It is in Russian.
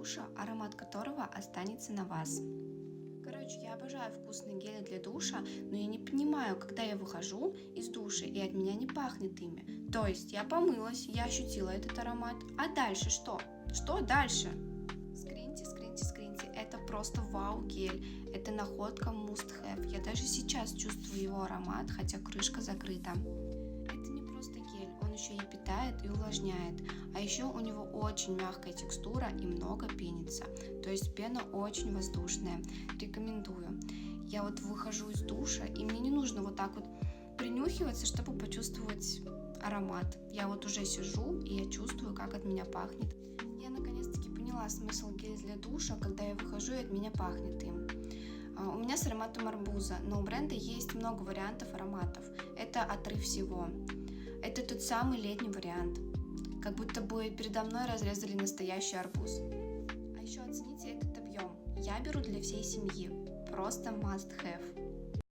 душа, аромат которого останется на вас. Короче, я обожаю вкусные гели для душа, но я не понимаю, когда я выхожу из души и от меня не пахнет ими. То есть я помылась, я ощутила этот аромат, а дальше что? Что дальше? Скриньте, скриньте, скриньте. Это просто вау гель. Это находка must have. Я даже сейчас чувствую его аромат, хотя крышка закрыта. Это не просто гель, он еще и питает и увлажняет. А еще у него очень мягкая текстура и много пенится. То есть пена очень воздушная. Рекомендую. Я вот выхожу из душа, и мне не нужно вот так вот принюхиваться, чтобы почувствовать аромат. Я вот уже сижу, и я чувствую, как от меня пахнет. Я наконец-таки поняла смысл геля для душа, когда я выхожу, и от меня пахнет им. У меня с ароматом арбуза, но у бренда есть много вариантов ароматов. Это отрыв всего. Это тот самый летний вариант. Как будто бы передо мной разрезали настоящий арбуз. А еще оцените этот объем. Я беру для всей семьи. Просто must have.